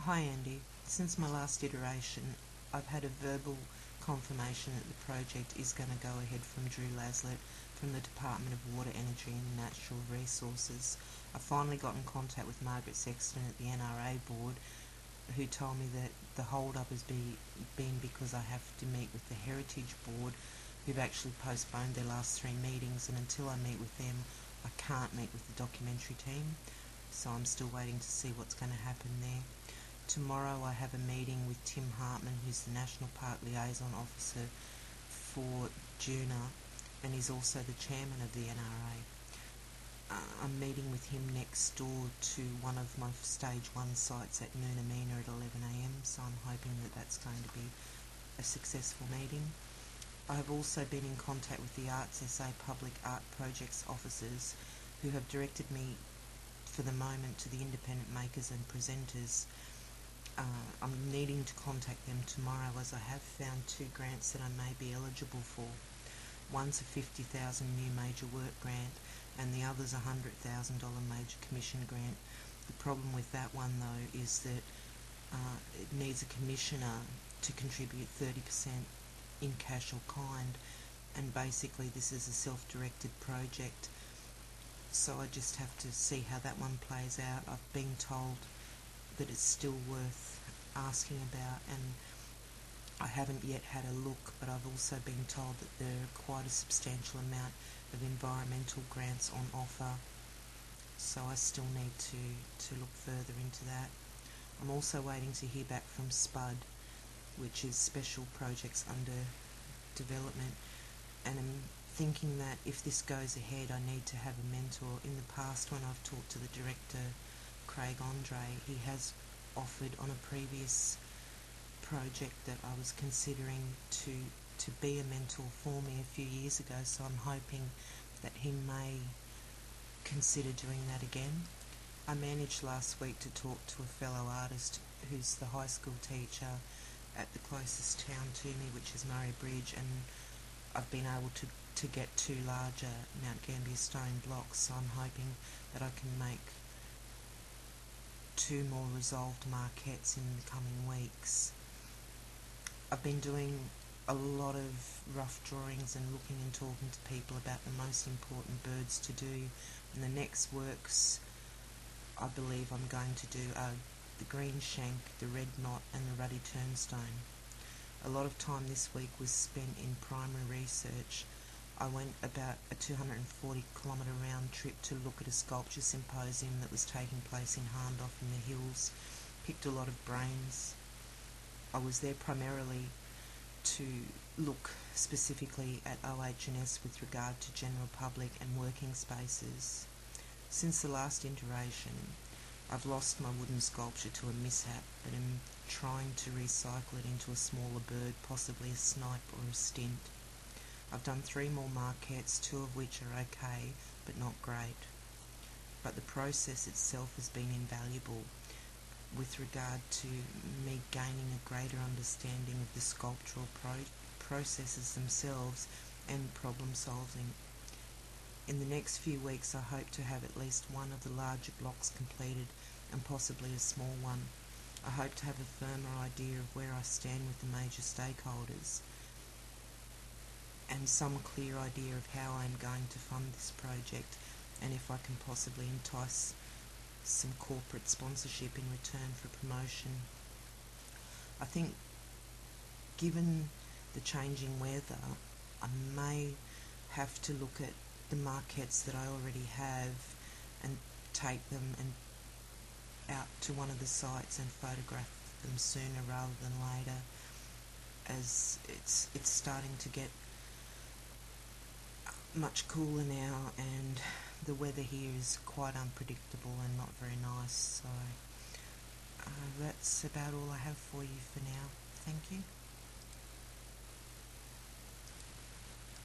Hi Andy. Since my last iteration, I've had a verbal confirmation that the project is going to go ahead from Drew Laslett from the Department of Water, Energy and Natural Resources. I finally got in contact with Margaret Sexton at the NRA board, who told me that the hold-up has been because I have to meet with the Heritage Board, who've actually postponed their last 3 meetings, and until I meet with them I can't meet with the documentary team, so I'm still waiting to see what's going to happen there. Tomorrow I have a meeting with Tim Hartman, who's the National Park Liaison Officer for Djuna, and he's also the chairman of the NRA. I'm meeting with him next door to one of my stage 1 sites at Noonamina at 11am, so I'm hoping that that's going to be a successful meeting. I have also been in contact with the Arts SA Public Art Projects officers, who have directed me for the moment to the independent makers and presenters. I'm needing to contact them tomorrow, as I have found 2 grants that I may be eligible for. One's a $50,000 new major work grant, and the other's a $100,000 major commission grant. The problem with that one though is that it needs a commissioner to contribute 30% in cash or kind, and basically this is a self-directed project, so I just have to see how that one plays out. I've been told that it's still worth asking about, and I haven't yet had a look, but I've also been told that there are quite a substantial amount of environmental grants on offer, so I still need to look further into that. I'm also waiting to hear back from SPUD, which is Special Projects Under Development, and I'm thinking that if this goes ahead I need to have a mentor. In the past, when I've talked to the director, Craig Andre, he has offered on a previous project that I was considering to be a mentor for me a few years ago, so I'm hoping that he may consider doing that again. I managed last week to talk to a fellow artist who's the high school teacher at the closest town to me, which is Murray Bridge, and I've been able to get 2 larger Mount Gambier stone blocks, so I'm hoping that I can make 2 more resolved marquettes in the coming weeks. I've been doing a lot of rough drawings and looking and talking to people about the most important birds to do, and the next works I believe I'm going to do are the green shank, the red knot and the ruddy turnstone. A lot of time this week was spent in primary research. I went about a 240-kilometre round trip to look at a sculpture symposium that was taking place in Harndorf in the hills, picked a lot of brains. I was there primarily to look specifically at OH&S with regard to general public and working spaces. Since the last iteration, I've lost my wooden sculpture to a mishap, but am trying to recycle it into a smaller bird, possibly a snipe or a stint. I've done 3 more marquettes, 2 of which are okay, but not great. But the process itself has been invaluable with regard to me gaining a greater understanding of the sculptural processes themselves and problem solving. In the next few weeks I hope to have at least one of the larger blocks completed, and possibly a small one. I hope to have a firmer idea of where I stand with the major stakeholders, and some clear idea of how I am going to fund this project, and if I can possibly entice some corporate sponsorship in return for promotion. I think, given the changing weather, I may have to look at the marquettes that I already have and take them and out to one of the sites and photograph them sooner rather than later, as it's starting to get much cooler now and the weather here is quite unpredictable and not very nice, so that's about all I have for you for now. Thank you.